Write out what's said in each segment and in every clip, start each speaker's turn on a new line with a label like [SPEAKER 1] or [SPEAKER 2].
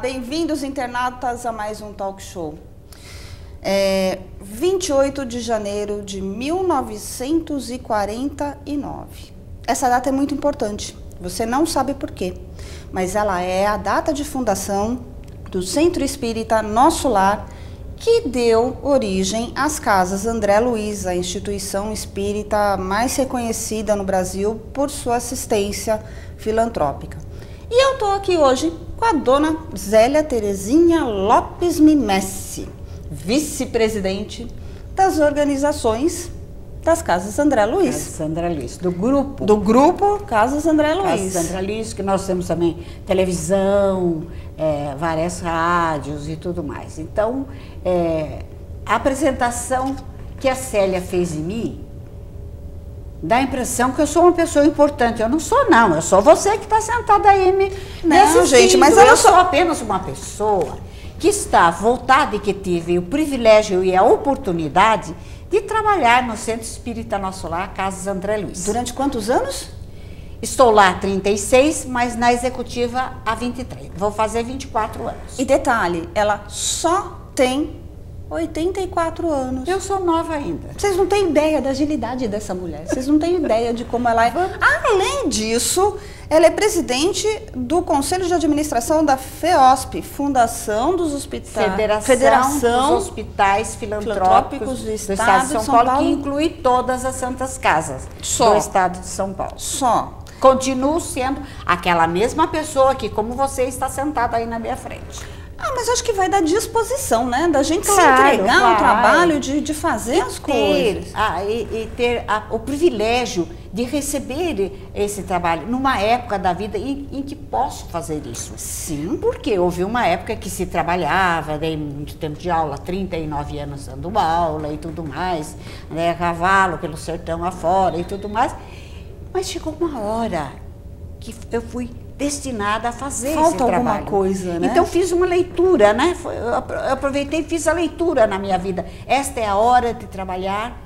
[SPEAKER 1] bem-vindos internautas a mais um talk show. 28 de janeiro de 1949. Essa data é muito importante, você não sabe por quê, mas ela é a data de fundação do Centro Espírita Nosso Lar, que deu origem às Casas André Luiz, a instituição espírita mais reconhecida no Brasil por sua assistência filantrópica. E eu estou aqui hoje com a dona Zélia Terezinha Lopes Mimessi, vice-presidente das organizações das Casas André Luiz.
[SPEAKER 2] Casas André Luiz, do grupo.
[SPEAKER 1] Do grupo Casas André Luiz.
[SPEAKER 2] Casas André Luiz, que nós temos também televisão, várias rádios e tudo mais. Então, a apresentação que a Célia fez em mim dá a impressão que eu sou uma pessoa importante. Eu não sou, não. Eu sou você que está sentada aí me
[SPEAKER 1] Não, gente, mas
[SPEAKER 2] eu sou apenas uma pessoa que está voltada e que tive o privilégio e a oportunidade de trabalhar no Centro Espírita Nosso Lar, Casas André Luiz.
[SPEAKER 1] Durante quantos anos?
[SPEAKER 2] Estou lá há 36, mas na executiva há 23. Vou fazer 24 anos.
[SPEAKER 1] E detalhe, ela só tem 84 anos.
[SPEAKER 2] Eu sou nova ainda.
[SPEAKER 1] Vocês não têm ideia da agilidade dessa mulher. Vocês não têm ideia de como ela é. Além disso, ela é presidente do Conselho de Administração da FEOSP, Fundação dos Hospitais...
[SPEAKER 2] Federação dos Hospitais Filantrópicos do Estado de São Paulo, que inclui todas as santas casas do Estado de São Paulo.
[SPEAKER 1] Só.
[SPEAKER 2] Continuo sendo aquela mesma pessoa que, como você, está sentada aí na minha frente.
[SPEAKER 1] Mas acho que vai dar disposição, né? Da gente se entregar no trabalho, de fazer as coisas.
[SPEAKER 2] E ter o privilégio de receber esse trabalho numa época da vida em que posso fazer isso.
[SPEAKER 1] Sim.
[SPEAKER 2] Porque houve uma época que se trabalhava, dei muito tempo de aula, 39 anos dando aula e tudo mais, né? Cavalo pelo sertão afora e tudo mais. Mas chegou uma hora que eu fui destinada a fazer esse trabalho.
[SPEAKER 1] Falta alguma coisa, né?
[SPEAKER 2] Então fiz uma leitura, né? Eu aproveitei e fiz a leitura na minha vida. Esta é a hora de trabalhar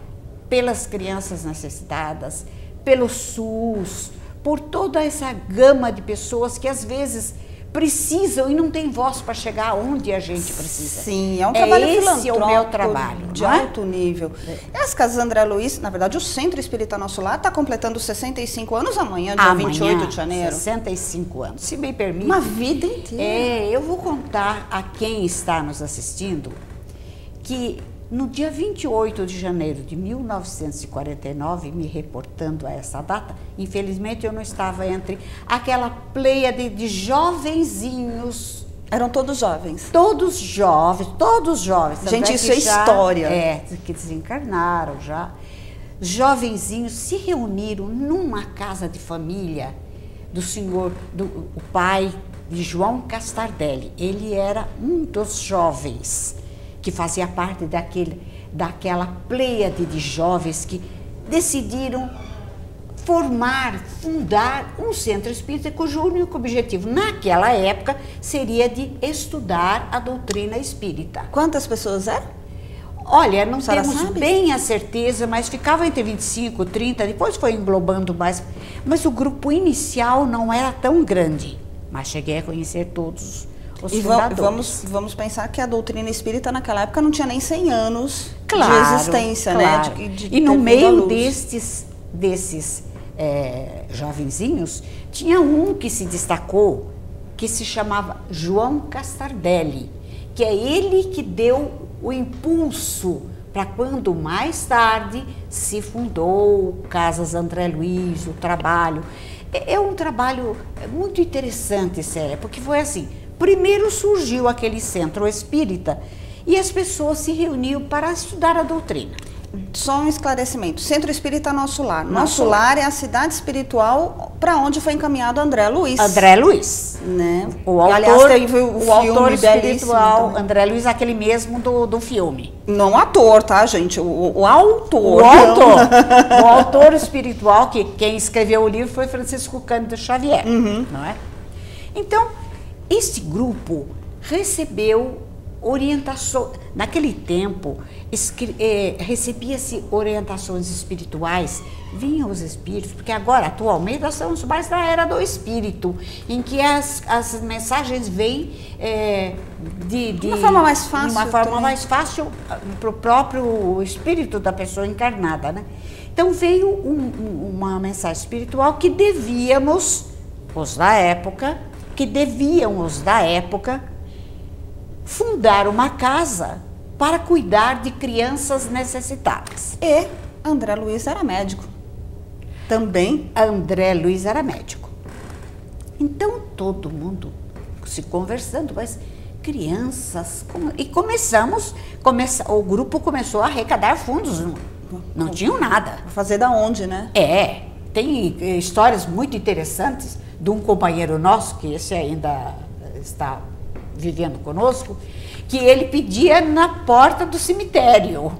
[SPEAKER 2] pelas crianças necessitadas, pelo SUS, por toda essa gama de pessoas que às vezes precisam e não tem voz para chegar onde a gente precisa.
[SPEAKER 1] Sim, é um trabalho filantrópico.
[SPEAKER 2] Esse é o meu trabalho.
[SPEAKER 1] De alto nível. As Casas André Luiz, na verdade, o Centro Espírita Nosso Lar está completando 65 anos amanhã, dia 28 de janeiro.
[SPEAKER 2] 65 anos, se me permite.
[SPEAKER 1] Uma vida inteira.
[SPEAKER 2] Eu vou contar a quem está nos assistindo que no dia 28 de janeiro de 1949, me reportando a essa data, infelizmente eu não estava entre aquela pleiade de jovenzinhos.
[SPEAKER 1] Eram todos jovens?
[SPEAKER 2] Todos jovens, todos jovens.
[SPEAKER 1] Gente, isso é história.
[SPEAKER 2] Que desencarnaram já. Jovenzinhos se reuniram numa casa de família do senhor, o pai de João Castardelli. Ele era um dos jovens que fazia parte daquela pleiade de jovens que decidiram fundar um centro espírita cujo único objetivo, naquela época, seria de estudar a doutrina espírita.
[SPEAKER 1] Quantas pessoas eram?
[SPEAKER 2] Olha, não temos bem a certeza, mas ficava entre 25, 30, depois foi englobando mais. Mas o grupo inicial não era tão grande, mas cheguei a conhecer todos os fundadores.
[SPEAKER 1] Vamos pensar que a doutrina espírita naquela época não tinha nem 100 anos de existência, né?
[SPEAKER 2] E no meio desses jovenzinhos, tinha um que se destacou, que se chamava João Castardelli, que é ele que deu o impulso para quando mais tarde se fundou Casas André Luiz, o trabalho. É um trabalho muito interessante, Célia, porque foi assim. Primeiro surgiu aquele centro espírita e as pessoas se reuniam para estudar a doutrina.
[SPEAKER 1] Só um esclarecimento. Centro Espírita Nosso Lar. Nosso Lar é a cidade espiritual para onde foi encaminhado André Luiz.
[SPEAKER 2] André Luiz.
[SPEAKER 1] Né?
[SPEAKER 2] Aliás, teve o autor espiritual também. André Luiz, aquele mesmo do filme.
[SPEAKER 1] Não ator, tá, gente? O autor.
[SPEAKER 2] O autor espiritual, que quem escreveu o livro foi Francisco Cândido Xavier. Não é? Então, este grupo recebeu orientação. Naquele tempo, recebia-se orientações espirituais, vinham os espíritos, porque agora, atualmente, nós estamos mais na era do espírito, em que as mensagens vêm de uma forma mais fácil. De uma forma mais fácil para o próprio espírito da pessoa encarnada, né? Então veio uma mensagem espiritual que devíamos, os da época, fundar uma casa para cuidar de crianças necessitadas.
[SPEAKER 1] E André Luiz era médico. Também.
[SPEAKER 2] André Luiz era médico. Então todo mundo se conversando, mas crianças... E o grupo começou a arrecadar fundos, não tinham nada.
[SPEAKER 1] Fazer da onde, né?
[SPEAKER 2] Tem histórias muito interessantes de um companheiro nosso, que esse ainda está vivendo conosco, que ele pedia na porta do cemitério.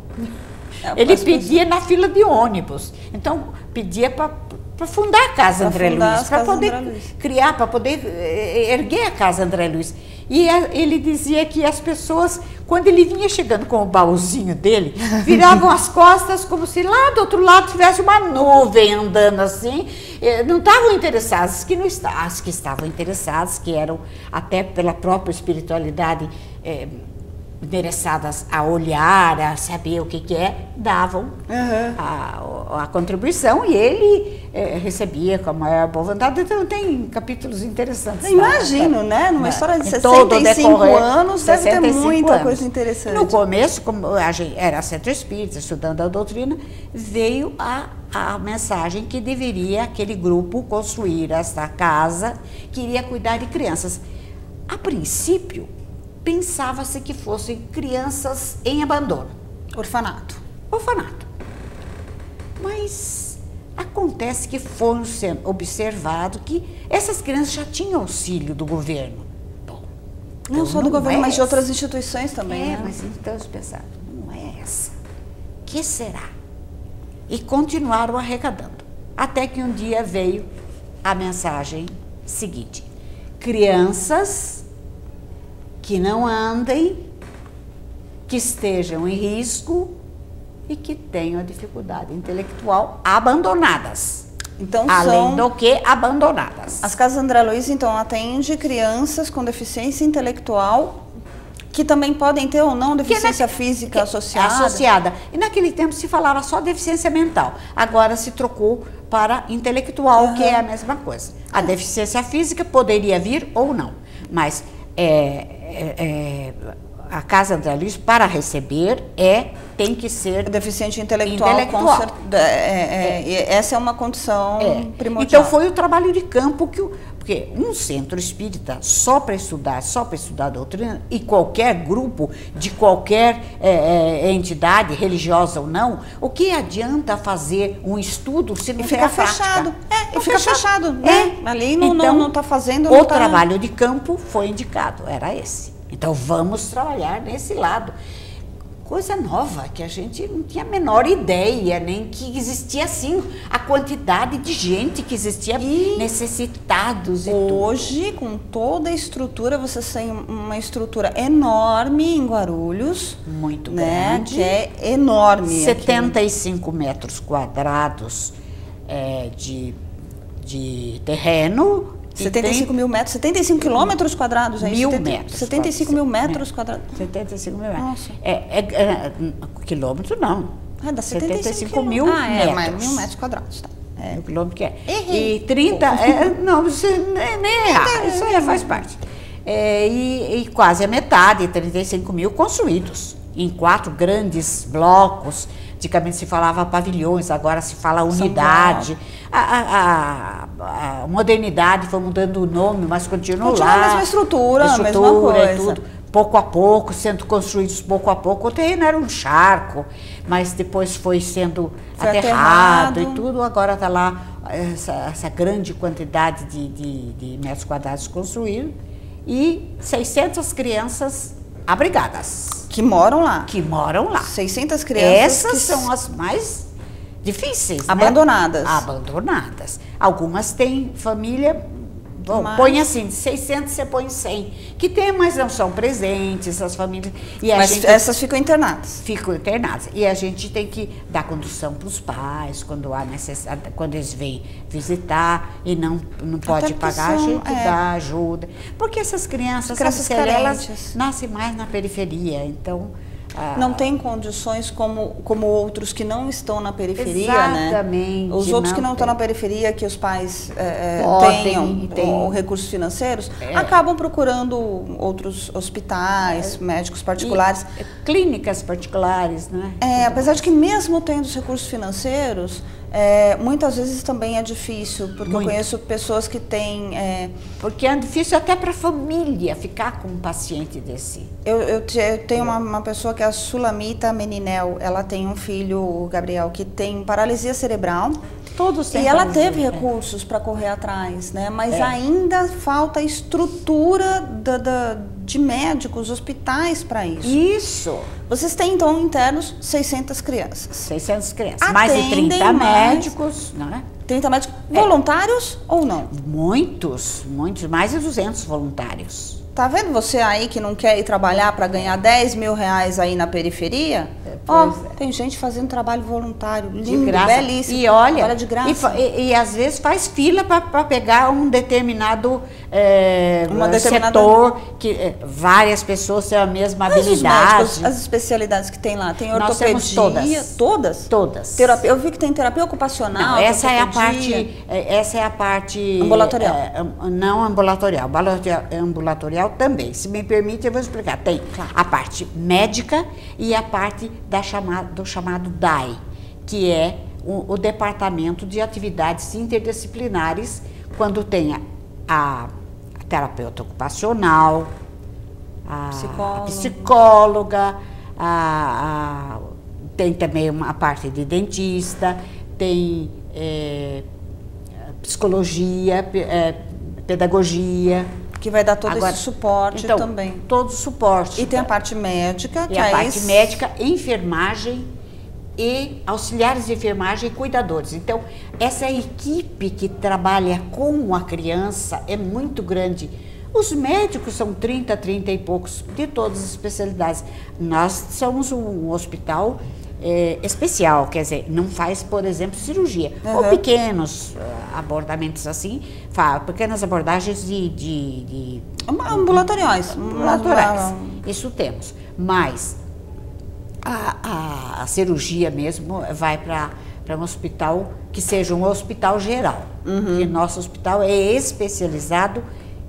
[SPEAKER 2] Ele pedia na fila de ônibus. Então, pedia para fundar a Casa André Luiz, para poder criar, para poder erguer a Casa André Luiz. E ele dizia que as pessoas, quando ele vinha chegando com o baúzinho dele, viravam as costas como se lá do outro lado tivesse uma nuvem andando assim. Não estavam interessadas, as que estavam interessadas, que eram até pela própria espiritualidade interessadas a olhar, a saber o que é, davam a contribuição e ele recebia com a maior boa vontade. Então tem capítulos interessantes.
[SPEAKER 1] Imagino, né? Numa história de 65 anos, deve ter muita coisa interessante.
[SPEAKER 2] No começo, como a gente era centro espírita, estudando a doutrina, veio a mensagem que deveria aquele grupo construir esta casa que iria cuidar de crianças. A princípio, pensava-se que fossem crianças em abandono.
[SPEAKER 1] Orfanato.
[SPEAKER 2] Mas acontece que foi sendo observado que essas crianças já tinham auxílio do governo. Bom,
[SPEAKER 1] não só do governo, mas de outras instituições também. Né?
[SPEAKER 2] Mas então eles pensaram, não é essa. Que será? E continuaram arrecadando. Até que um dia veio a mensagem seguinte: crianças que não andem, que estejam em risco e que tenham dificuldade intelectual, abandonadas.
[SPEAKER 1] Então,
[SPEAKER 2] além do que abandonadas.
[SPEAKER 1] As Casas André Luiz, então, atende crianças com deficiência intelectual que também podem ter ou não deficiência física associada.
[SPEAKER 2] E naquele tempo se falava só deficiência mental. Agora se trocou para intelectual, que é a mesma coisa. A deficiência física poderia vir ou não, mas a Casa André Luiz, para receber, tem que ser
[SPEAKER 1] deficiente intelectual. Essa é uma condição primordial.
[SPEAKER 2] Então foi o trabalho de campo porque um centro espírita só para estudar a doutrina, e qualquer grupo de qualquer entidade, religiosa ou não, o que adianta fazer um estudo se não
[SPEAKER 1] fica fechado? Fica fechado, né? Ali não está fazendo.
[SPEAKER 2] O trabalho de campo foi indicado, era esse. Então vamos trabalhar nesse lado. Coisa nova, que a gente não tinha a menor ideia, nem que existia assim a quantidade de gente que existia, necessitados.
[SPEAKER 1] Hoje, com toda a estrutura, você tem uma estrutura enorme em Guarulhos.
[SPEAKER 2] Muito grande.
[SPEAKER 1] Que é enorme.
[SPEAKER 2] 75 metros quadrados de terreno.
[SPEAKER 1] 75 mil metros, 75 quilômetros quadrados, é isso?
[SPEAKER 2] 1.000 metros.
[SPEAKER 1] 75 mil metros quadrados.
[SPEAKER 2] 75 mil metros.
[SPEAKER 1] Nossa.
[SPEAKER 2] Quilômetro não.
[SPEAKER 1] Dá 75
[SPEAKER 2] mil metros.
[SPEAKER 1] Mas 1.000 metros quadrados, tá.
[SPEAKER 2] O quilômetro que é.
[SPEAKER 1] Errei.
[SPEAKER 2] E 30, não, você nem errar, isso aí faz parte. E quase a metade, 35 mil construídos, em 4 grandes blocos. Antigamente se falava pavilhões, agora se fala unidade. A modernidade foi mudando o nome, mas continua lá.
[SPEAKER 1] A mesma estrutura, a mesma coisa.
[SPEAKER 2] E tudo. Pouco a pouco, sendo construídos pouco a pouco. O terreno era um charco, mas depois foi sendo aterrado e tudo. Agora está lá essa grande quantidade de metros quadrados construídos e 600 crianças abrigadas.
[SPEAKER 1] Que moram lá.
[SPEAKER 2] 600
[SPEAKER 1] crianças.
[SPEAKER 2] Essas são as mais difíceis,
[SPEAKER 1] abandonadas.
[SPEAKER 2] Né? Abandonadas. Algumas têm família Põe assim, de 600 você põe 100. Que tem, mas não são presentes, as famílias.
[SPEAKER 1] Mas essas ficam internadas.
[SPEAKER 2] Ficam internadas. E a gente tem que dar condução para os pais, quando há necessidade, quando eles vêm visitar e não pode pagar, a gente dá ajuda. Porque essas crianças elas nascem mais na periferia, então...
[SPEAKER 1] Não tem condições como outros que não estão na periferia,
[SPEAKER 2] exatamente,
[SPEAKER 1] né? Os outros que não estão na periferia, que os pais tenham recursos financeiros, acabam procurando outros hospitais, médicos particulares.
[SPEAKER 2] Clínicas particulares, né?
[SPEAKER 1] Apesar de que mesmo tendo os recursos financeiros, muitas vezes também é difícil, porque eu conheço pessoas que têm...
[SPEAKER 2] Porque é difícil até para a família ficar com um paciente desse.
[SPEAKER 1] Eu tenho uma pessoa que é a Sulamita Meninel, ela tem um filho, o Gabriel, que tem paralisia cerebral.
[SPEAKER 2] Todos têm.
[SPEAKER 1] E ela teve recursos para correr atrás, né? Mas ainda falta estrutura de médicos, hospitais para isso.
[SPEAKER 2] Isso.
[SPEAKER 1] Vocês têm, então, internos 600 crianças.
[SPEAKER 2] 600 crianças. Mais de 30 médicos, né?
[SPEAKER 1] 30 médicos voluntários ou não?
[SPEAKER 2] Muitos, mais de 200 voluntários.
[SPEAKER 1] Tá vendo você aí que não quer ir trabalhar para ganhar 10 mil reais aí na periferia? Tem gente fazendo trabalho voluntário, lindo,
[SPEAKER 2] de graça.
[SPEAKER 1] Belíssimo.
[SPEAKER 2] E olha,
[SPEAKER 1] de graça.
[SPEAKER 2] E às vezes faz fila para pegar um determinado setor, que várias pessoas têm a mesma habilidade.
[SPEAKER 1] Médicos, as especialidades que tem lá, tem ortopedia,
[SPEAKER 2] nós temos
[SPEAKER 1] todas?
[SPEAKER 2] Todas.
[SPEAKER 1] Eu vi que tem terapia ocupacional.
[SPEAKER 2] Não, essa é a parte
[SPEAKER 1] ambulatorial.
[SPEAKER 2] Não ambulatorial, ambulatorial também. Se me permite, eu vou explicar. Tem a parte médica e a parte do chamado DAI, que é o Departamento de Atividades Interdisciplinares, quando tem a terapeuta ocupacional, a psicóloga, tem também uma parte de dentista, tem psicologia, pedagogia.
[SPEAKER 1] Que vai dar todo esse suporte também.
[SPEAKER 2] Todo o suporte.
[SPEAKER 1] E tem a parte médica, que
[SPEAKER 2] a parte médica, enfermagem e auxiliares de enfermagem e cuidadores. Então, essa equipe que trabalha com a criança é muito grande. Os médicos são 30 e poucos, de todas as especialidades. Nós somos um hospital especial, quer dizer, não faz, por exemplo, cirurgia. Ou pequenos abordamentos assim, pequenas abordagens de
[SPEAKER 1] ambulatoriais.
[SPEAKER 2] Isso temos. Mas a cirurgia mesmo vai para um hospital que seja um hospital geral. E nosso hospital é especializado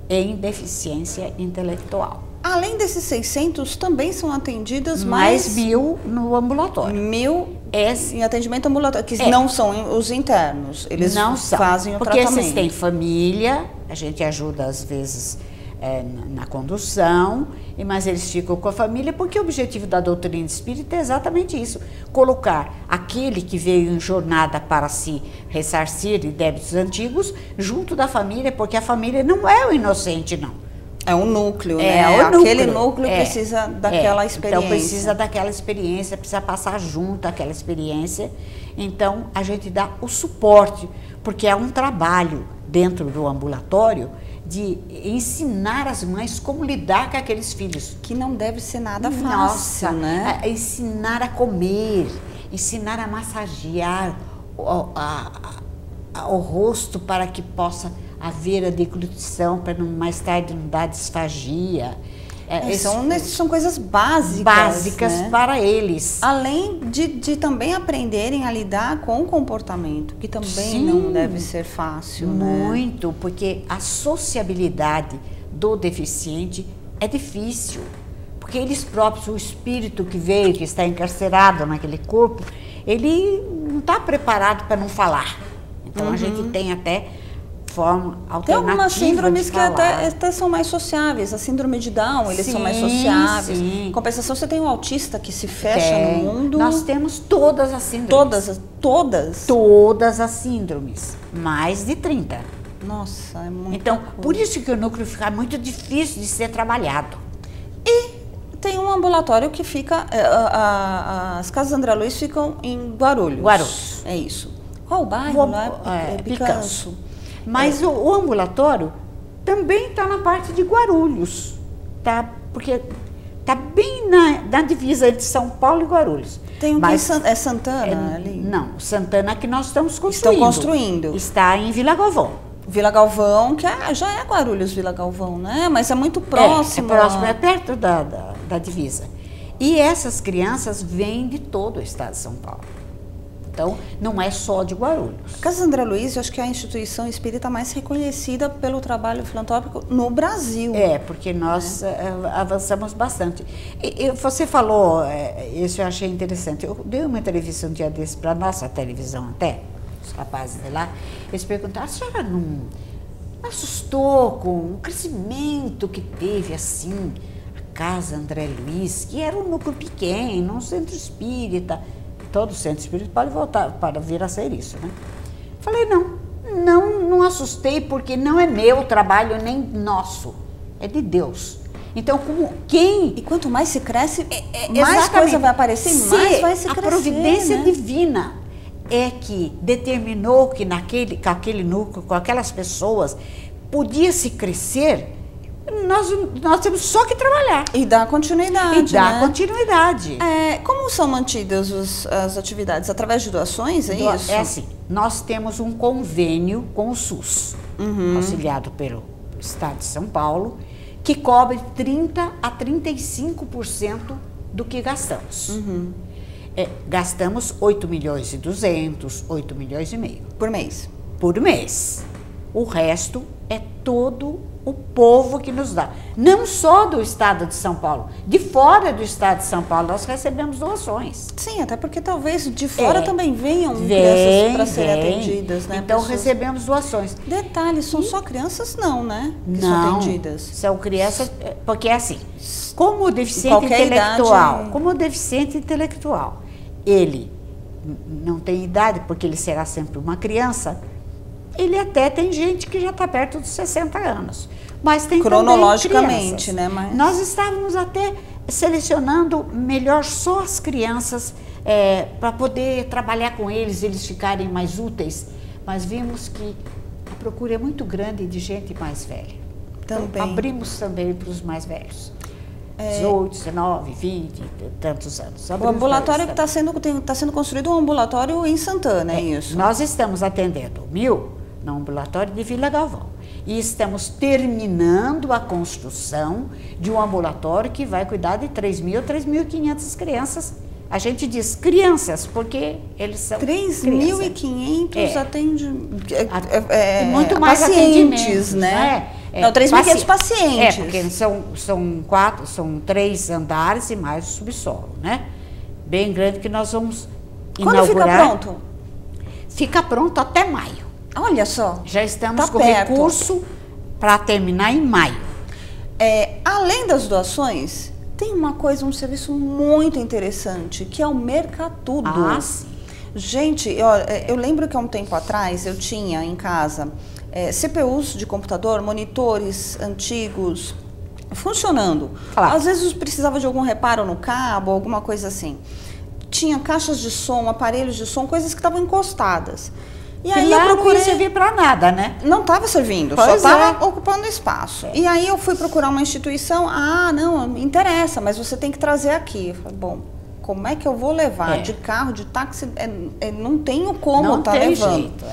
[SPEAKER 2] em deficiência intelectual.
[SPEAKER 1] Além desses 600, também são atendidas
[SPEAKER 2] mais 1.000 no ambulatório.
[SPEAKER 1] 1.000 em atendimento ambulatório, que não são os internos, eles
[SPEAKER 2] não
[SPEAKER 1] fazem o
[SPEAKER 2] porque
[SPEAKER 1] tratamento.
[SPEAKER 2] Porque esses têm família, a gente ajuda às vezes na condução, mas eles ficam com a família, porque o objetivo da doutrina espírita é exatamente isso, colocar aquele que veio em jornada para se ressarcir de débitos antigos junto da família, porque a família não é o inocente, não.
[SPEAKER 1] É um núcleo, né? Aquele núcleo precisa daquela experiência.
[SPEAKER 2] Então, precisa daquela experiência, precisa passar junto àquela experiência. Então, a gente dá o suporte, porque é um trabalho dentro do ambulatório de ensinar as mães como lidar com aqueles filhos.
[SPEAKER 1] Que não deve ser nada fácil, né?
[SPEAKER 2] Ensinar a comer, ensinar a massagear o rosto para que possa haver a deglutição, para mais tarde não dar disfagia.
[SPEAKER 1] São coisas básicas.
[SPEAKER 2] Básicas, né? Para eles.
[SPEAKER 1] Além de também aprenderem a lidar com o comportamento, que também não deve ser fácil.
[SPEAKER 2] Muito, né? Porque a sociabilidade do deficiente é difícil. Porque eles próprios, o espírito que veio, que está encarcerado naquele corpo, ele não está preparado para não falar. Então a gente tem até forma alternativa. Tem
[SPEAKER 1] algumas síndromes que até são mais sociáveis. A síndrome de Down, eles são mais sociáveis. Em compensação, você tem um autista que se fecha no mundo.
[SPEAKER 2] Nós temos todas as síndromes.
[SPEAKER 1] Todas?
[SPEAKER 2] Todas as síndromes. Mais de 30.
[SPEAKER 1] Nossa, é muito.
[SPEAKER 2] Então, por isso que o núcleo fica muito difícil de ser trabalhado.
[SPEAKER 1] E tem um ambulatório que fica... as casas André Luiz ficam em Guarulhos.
[SPEAKER 2] Guarulhos.
[SPEAKER 1] É isso. Qual o bairro?
[SPEAKER 2] Picanço. Mas o ambulatório também está na parte de Guarulhos, tá? Porque está bem na divisa entre São Paulo e Guarulhos.
[SPEAKER 1] Tem é Santana ali?
[SPEAKER 2] Não, Santana que nós estamos construindo.
[SPEAKER 1] Estão construindo.
[SPEAKER 2] Está em Vila Galvão.
[SPEAKER 1] Vila Galvão, que já é Guarulhos, Vila Galvão, né? Mas é muito próximo.
[SPEAKER 2] É próximo, é perto da divisa. E essas crianças vêm de todo o estado de São Paulo. Então, não é só de Guarulhos.
[SPEAKER 1] Casa André Luiz, eu acho que é a instituição espírita mais reconhecida pelo trabalho filantrópico no Brasil.
[SPEAKER 2] Porque nós avançamos bastante. E você falou, isso eu achei interessante. Eu dei uma entrevista um dia desse para a nossa televisão até, os rapazes de lá, eles perguntaram, a senhora não assustou com o crescimento que teve assim, a Casa André Luiz, que era um núcleo pequeno, um centro espírita. Todo centro espírita pode voltar para vir a ser isso, né? Falei, não assustei, porque não é meu trabalho nem nosso, é de Deus. Então,
[SPEAKER 1] E quanto mais se cresce, mais coisa vai aparecer, mais vai se crescer.
[SPEAKER 2] A providência divina é que determinou que com aquele núcleo, com aquelas pessoas, podia se crescer. Nós temos só que trabalhar.
[SPEAKER 1] E dar continuidade.
[SPEAKER 2] Continuidade.
[SPEAKER 1] Como são mantidas as atividades? Através de doações, é isso?
[SPEAKER 2] É assim, nós temos um convênio com o SUS, auxiliado pelo Estado de São Paulo, que cobre 30% a 35% do que gastamos. Gastamos 8 milhões e 200, 8 milhões e meio.
[SPEAKER 1] Por mês?
[SPEAKER 2] Por mês. O resto é todo o povo que nos dá. Não só do estado de São Paulo, de fora do estado de São Paulo nós recebemos doações.
[SPEAKER 1] Sim, até porque talvez de fora também venham crianças para serem atendidas, né?
[SPEAKER 2] Então recebemos doações.
[SPEAKER 1] Detalhe, são só crianças não, né? Que
[SPEAKER 2] não,
[SPEAKER 1] são atendidas.
[SPEAKER 2] São crianças, porque é assim, como deficiente intelectual, ele não tem idade, porque ele será sempre uma criança. Ele até tem gente que já está perto dos 60 anos. Mas tem
[SPEAKER 1] cronologicamente,
[SPEAKER 2] também
[SPEAKER 1] né? Mas...
[SPEAKER 2] Nós estávamos até selecionando melhor só as crianças para poder trabalhar com eles ficarem mais úteis. Mas vimos que a procura é muito grande de gente mais velha.
[SPEAKER 1] Também.
[SPEAKER 2] Então, abrimos também para os mais velhos. 18, 19, 20, tantos anos.
[SPEAKER 1] O ambulatório que está sendo construído, um ambulatório em Santana, é isso?
[SPEAKER 2] Nós estamos atendendo 1.000 no ambulatório de Vila Galvão. E estamos terminando a construção de um ambulatório que vai cuidar de 3.000 a 3.500 crianças. A gente diz crianças, porque eles são
[SPEAKER 1] 3.500 atende
[SPEAKER 2] muito mais
[SPEAKER 1] pacientes, né? Não, 3.500 pacientes.
[SPEAKER 2] Porque são 3 andares e mais o subsolo, né? Bem grande que nós vamos inaugurar.
[SPEAKER 1] Quando fica pronto?
[SPEAKER 2] Fica pronto até maio.
[SPEAKER 1] Olha só.
[SPEAKER 2] Já estamos com recurso para terminar em maio.
[SPEAKER 1] Além das doações, tem um serviço muito interessante, que é o Mercatudo.
[SPEAKER 2] Ah, sim.
[SPEAKER 1] Gente, eu lembro que há um tempo atrás eu tinha em casa CPUs de computador, monitores antigos, funcionando.
[SPEAKER 2] Claro.
[SPEAKER 1] Às vezes precisava de algum reparo no cabo, alguma coisa assim. Tinha caixas de som, aparelhos de som, coisas que estavam encostadas. E aí eu procurei...
[SPEAKER 2] não ia servir para nada, né?
[SPEAKER 1] Não estava servindo, só estava ocupando espaço. E aí eu fui procurar uma instituição, não, me interessa, mas você tem que trazer aqui. Eu falei, bom, como é que eu vou levar? De carro, de táxi, não tenho como estar levando.
[SPEAKER 2] Jeito,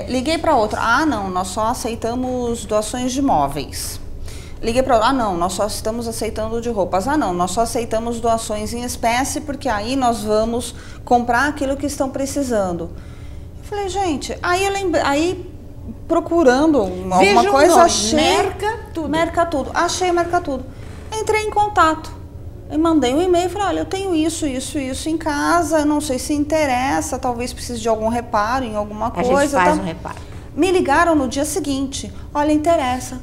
[SPEAKER 1] liguei para outra, não, nós só aceitamos doações de móveis. Liguei para outra, não, nós só estamos aceitando de roupas. Não, nós só aceitamos doações em espécie, porque aí nós vamos comprar aquilo que estão precisando. Falei, gente, aí procurando alguma coisa, achei Mercatudo. Achei Mercatudo. Entrei em contato. Eu mandei um e-mail e falei, olha, eu tenho isso em casa, não sei se interessa, talvez precise de algum reparo em alguma coisa.
[SPEAKER 2] A gente faz um reparo.
[SPEAKER 1] Me ligaram no dia seguinte, olha, interessa.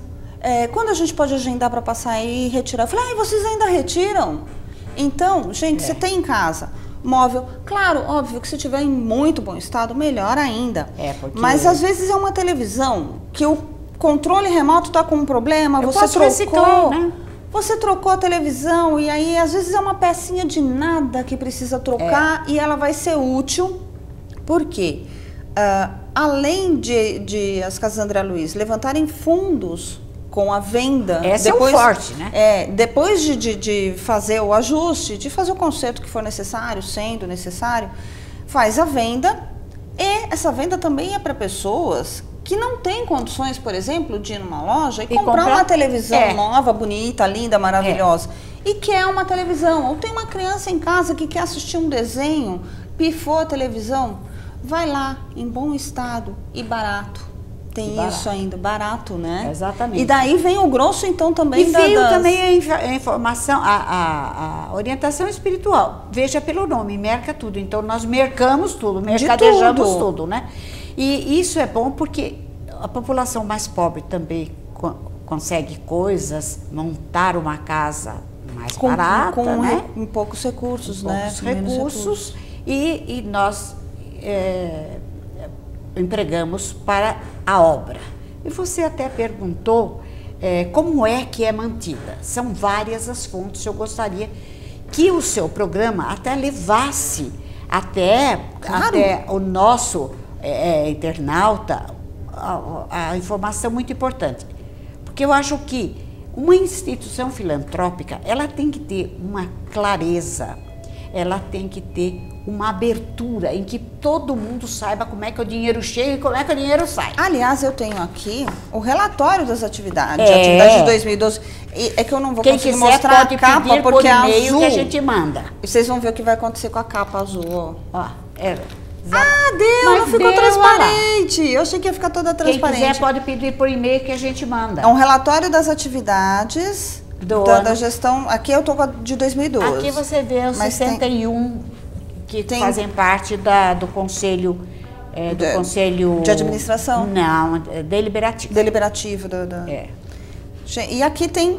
[SPEAKER 1] Quando a gente pode agendar para passar aí e retirar? Eu falei, vocês ainda retiram? Então, gente, você tem em casa móvel, claro, óbvio que se tiver em muito bom estado, melhor ainda. Mas às vezes é uma televisão que o controle remoto está com um problema, você trocou a televisão e aí às vezes é uma pecinha de nada que precisa trocar e ela vai ser útil. Por quê? além de as Casas André Luiz levantarem fundos com a venda...
[SPEAKER 2] Esse depois, é o forte, né?
[SPEAKER 1] Depois de fazer o ajuste, de fazer o conserto que for necessário, sendo necessário, faz a venda, e essa venda também é para pessoas que não têm condições, por exemplo, de ir numa loja e comprar uma televisão nova, bonita, linda, maravilhosa, e quer uma televisão, ou tem uma criança em casa que quer assistir um desenho, pifou a televisão, vai lá, em bom estado e barato. Tem isso ainda, barato, né?
[SPEAKER 2] Exatamente.
[SPEAKER 1] E daí vem o grosso, então, também
[SPEAKER 2] e veio também a informação, a orientação espiritual. Veja pelo nome, merca tudo. Então, nós mercamos tudo, mercadejamos tudo, né? E isso é bom porque a população mais pobre também consegue coisas, montar uma casa mais barata, né?
[SPEAKER 1] Com poucos recursos,
[SPEAKER 2] né? Poucos recursos. E nós empregamos para a obra. E você até perguntou como é que é mantida. São várias as fontes. Eu gostaria que o seu programa até levasse até o nosso internauta a informação muito importante. Porque eu acho que uma instituição filantrópica, ela tem que ter uma clareza, ela tem que ter uma abertura em que todo mundo saiba como é que o dinheiro chega e como é que o dinheiro sai.
[SPEAKER 1] Aliás, eu tenho aqui o relatório das atividades, atividade de 2012. É que eu não vou conseguir mostrar a capa porque é azul.
[SPEAKER 2] Que a gente manda.
[SPEAKER 1] E vocês vão ver o que vai acontecer com a capa azul.
[SPEAKER 2] Ó,
[SPEAKER 1] não ficou transparente. Eu achei que ia ficar toda transparente.
[SPEAKER 2] Quem quiser pode pedir por e-mail que a gente manda.
[SPEAKER 1] É um relatório das atividades da gestão. Aqui eu tô com a de 2012.
[SPEAKER 2] Aqui você vê os 61 que fazem parte do conselho. Conselho
[SPEAKER 1] de administração?
[SPEAKER 2] Não, deliberativo.
[SPEAKER 1] Deliberativo. E aqui tem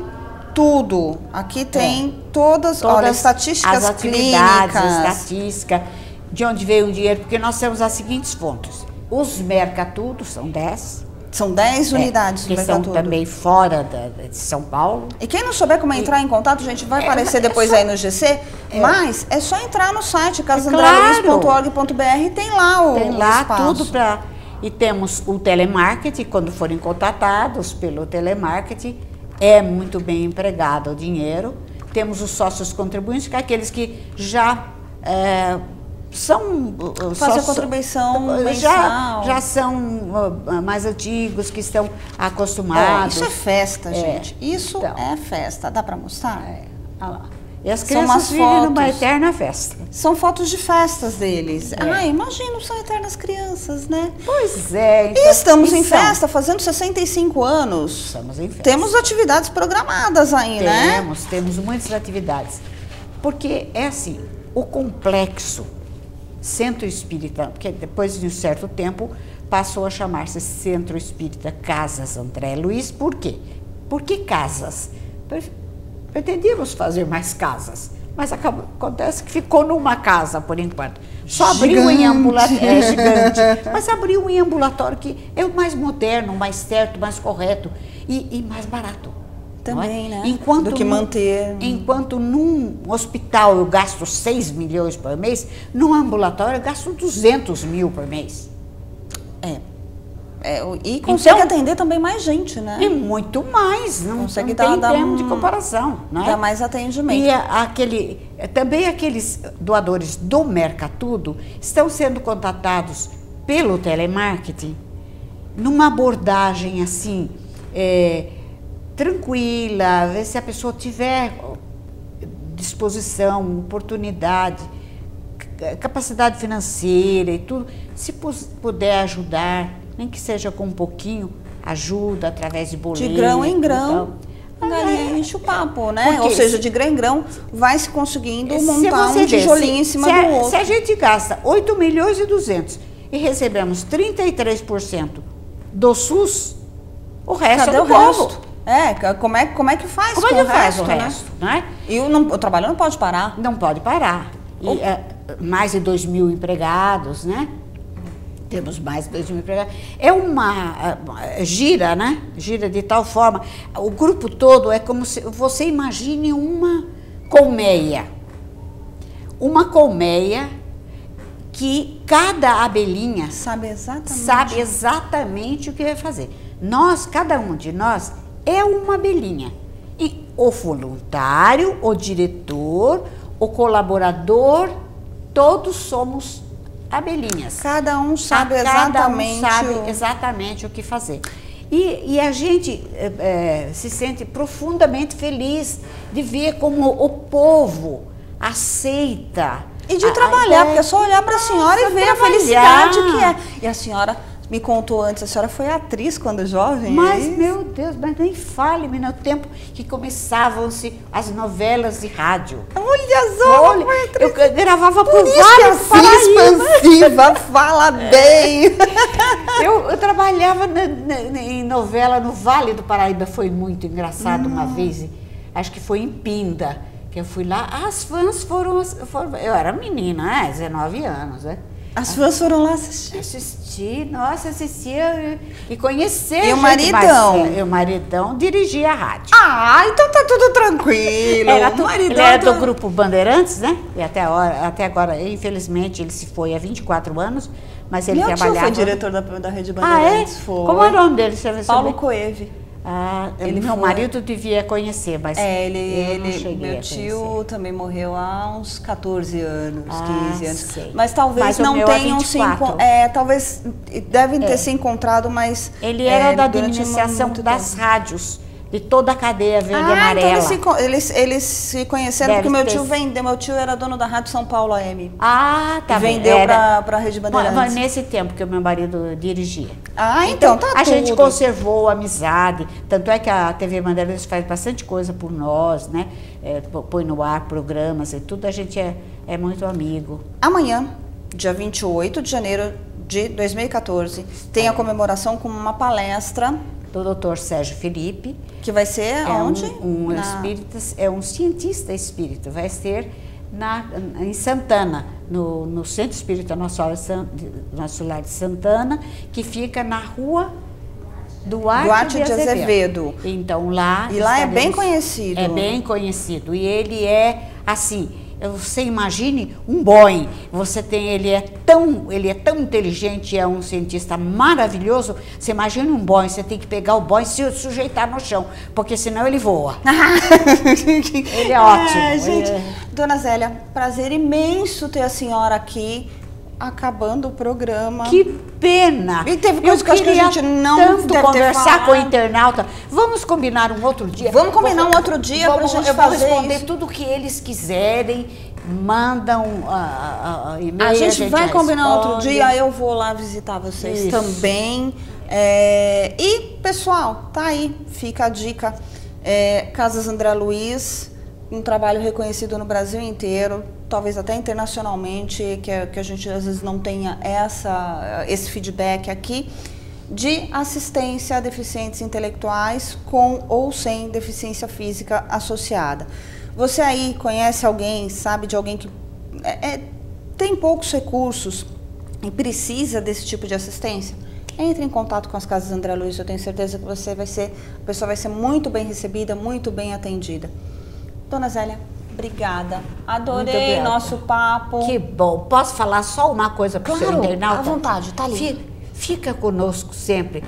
[SPEAKER 1] tudo. Aqui tem todas olha, estatísticas
[SPEAKER 2] as atividades,
[SPEAKER 1] clínicas.
[SPEAKER 2] Estatística, de onde veio o dinheiro, porque nós temos as seguintes fontes. Os mercatudo, são 10.
[SPEAKER 1] São 10 unidades do
[SPEAKER 2] mercatudo. Que são também fora de São Paulo.
[SPEAKER 1] E quem não souber como entrar em contato, gente, vai aparecer depois aí no GC, mas é só entrar no site casasandraluiz.org.br e tem lá o espaço.
[SPEAKER 2] Tudo para... E temos o telemarketing, quando forem contratados pelo telemarketing, é muito bem empregado o dinheiro. Temos os sócios contribuintes, que é aqueles que já
[SPEAKER 1] fazem a contribuição mensal.
[SPEAKER 2] Já são mais antigos, que estão acostumados.
[SPEAKER 1] Isso é festa, gente. Isso é festa. Dá para mostrar?
[SPEAKER 2] Olha lá. E as crianças vivem numa eterna festa.
[SPEAKER 1] São fotos de festas deles. Imagino, são eternas crianças, né?
[SPEAKER 2] Pois é.
[SPEAKER 1] Então, e estamos em festa, fazendo 65 anos.
[SPEAKER 2] Estamos em festa.
[SPEAKER 1] Temos atividades programadas aí, né?
[SPEAKER 2] Temos muitas atividades. Porque é assim, o complexo Centro Espírita, porque depois de um certo tempo passou a chamar-se Centro Espírita Casas André Luiz. Por quê? Por que casas? Pretendíamos fazer mais casas, mas acontece que ficou numa casa por enquanto. Só abriu em ambulatório, gigante, mas abriu em ambulatório que é o mais moderno, mais certo, mais correto e mais barato.
[SPEAKER 1] Também, né?
[SPEAKER 2] Do que manter. Enquanto num hospital eu gasto 6 milhões por mês, num ambulatório eu gasto 200 mil por mês.
[SPEAKER 1] E consegue atender também mais gente, né?
[SPEAKER 2] E muito mais, não tem termo de comparação. Não é?
[SPEAKER 1] Dá mais atendimento.
[SPEAKER 2] E também aqueles doadores do Mercatudo estão sendo contatados pelo telemarketing numa abordagem assim, tranquila, ver se a pessoa tiver disposição, oportunidade, capacidade financeira e tudo, se puder ajudar, nem que seja com um pouquinho, ajuda através de boleto.
[SPEAKER 1] De grão em grão, enche o papo, né? Ou seja, de grão em grão, vai se conseguindo montar um tijolinho em cima do outro.
[SPEAKER 2] Se a gente gasta 8 milhões e 200 e recebemos 33% do SUS, o resto é do povo.
[SPEAKER 1] Como é que faz
[SPEAKER 2] com o resto, né?
[SPEAKER 1] E o trabalho não pode parar.
[SPEAKER 2] Não pode parar. E, mais de 2 mil empregados, né? Temos mais de 2 mil empregados. É uma gira, né? Gira de tal forma. O grupo todo é como se você imagine uma colmeia. Uma colmeia que cada abelhinha
[SPEAKER 1] sabe
[SPEAKER 2] exatamente o que vai fazer. Cada um de nós é uma abelhinha. E o voluntário, o diretor, o colaborador, todos somos abelhinhas.
[SPEAKER 1] Cada um sabe
[SPEAKER 2] exatamente o que fazer. E a gente se sente profundamente feliz de ver como o povo aceita.
[SPEAKER 1] E de trabalhar, porque é só olhar para a senhora e ver a felicidade que é. E a senhora me contou antes, a senhora foi atriz quando jovem?
[SPEAKER 2] Mas, meu Deus, mas nem fale-me no tempo que começavam-se as novelas de rádio.
[SPEAKER 1] Olha só!
[SPEAKER 2] Eu gravava por
[SPEAKER 1] vários
[SPEAKER 2] países.
[SPEAKER 1] Expansiva, fala bem!
[SPEAKER 2] Eu trabalhava em novela no Vale do Paraíba, foi muito engraçado uma vez, acho que foi em Pinda, que eu fui lá, as fãs foram eu era menina, 19 anos, né?
[SPEAKER 1] As fãs foram lá assistir?
[SPEAKER 2] Assistia e conhecer.
[SPEAKER 1] E o maridão?
[SPEAKER 2] E o maridão dirigia a rádio.
[SPEAKER 1] Ah, então tá tudo tranquilo.
[SPEAKER 2] Ele era do Grupo Bandeirantes, né? E até agora, infelizmente, ele se foi há 24 anos, mas ele trabalhava...
[SPEAKER 1] Meu tio foi diretor da Rede Bandeirantes.
[SPEAKER 2] Ah, é? Foi. Como é o nome dele?
[SPEAKER 1] Paulo Coeve.
[SPEAKER 2] Meu marido devia conhecer, mas
[SPEAKER 1] meu tio também morreu há uns 14 anos, 15 anos.
[SPEAKER 2] Sei.
[SPEAKER 1] Mas talvez não tenham se talvez devem ter se encontrado, mas
[SPEAKER 2] ele era da administração das rádios de toda a cadeia verde e amarela.
[SPEAKER 1] Então eles se conheceram porque meu tio era dono da Rádio São Paulo AM.
[SPEAKER 2] Tá bem.
[SPEAKER 1] Vendeu para a Rede Bandeirantes.
[SPEAKER 2] Mas nesse tempo que o meu marido dirigia.
[SPEAKER 1] Então tá
[SPEAKER 2] a gente conservou a amizade, tanto é que a TV Bandeirantes faz bastante coisa por nós, né? Põe no ar programas e tudo, a gente é muito amigo.
[SPEAKER 1] Amanhã, dia 28 de janeiro de 2014, tem a comemoração com uma palestra
[SPEAKER 2] do Dr. Sérgio Felipe. Que
[SPEAKER 1] vai ser onde?
[SPEAKER 2] Um cientista espírita, vai ser em Santana, no Centro Espírita Nosso Lar de Santana, que fica na rua Duarte de Azevedo. Então lá...
[SPEAKER 1] E lá é bem conhecido.
[SPEAKER 2] É bem conhecido. E ele é assim... Você imagine um Boeing, ele é tão inteligente, é um cientista maravilhoso. Você imagina um Boeing, você tem que pegar o Boeing e se sujeitar no chão, porque senão ele voa. Ele é ótimo.
[SPEAKER 1] Gente, Dona Zélia, prazer imenso ter a senhora aqui, acabando o programa.
[SPEAKER 2] Que pena!
[SPEAKER 1] E teve coisa que eu acho que a gente não
[SPEAKER 2] tanto conversar com o internauta. Vamos combinar um outro dia?
[SPEAKER 1] Vamos combinar um outro dia para a gente fazer isso.
[SPEAKER 2] Eu vou responder tudo o que eles quiserem, mandam e-mail.
[SPEAKER 1] A gente vai combinar outro dia, eu vou lá visitar vocês também. E, pessoal, tá aí, fica a dica. Casas André Luiz, um trabalho reconhecido no Brasil inteiro, talvez até internacionalmente, que a gente às vezes não tenha esse feedback aqui, de assistência a deficientes intelectuais com ou sem deficiência física associada. Você aí conhece alguém, sabe de alguém que tem poucos recursos e precisa desse tipo de assistência? Entre em contato com as Casas André Luiz, eu tenho certeza que a pessoa vai ser muito bem recebida, muito bem atendida. Dona Zélia, obrigada. Adorei nosso papo.
[SPEAKER 2] Que bom. Posso falar só uma coisa para o seu internauta?
[SPEAKER 1] À vontade, tá ali.
[SPEAKER 2] Fica conosco sempre.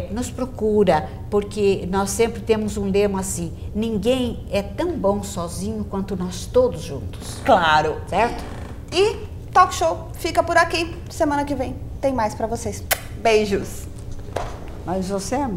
[SPEAKER 2] Nos procura, porque nós sempre temos um lema assim: ninguém é tão bom sozinho quanto nós todos juntos.
[SPEAKER 1] Claro.
[SPEAKER 2] Certo?
[SPEAKER 1] E Talk Show fica por aqui. Semana que vem tem mais para vocês. Beijos.
[SPEAKER 2] Mas você é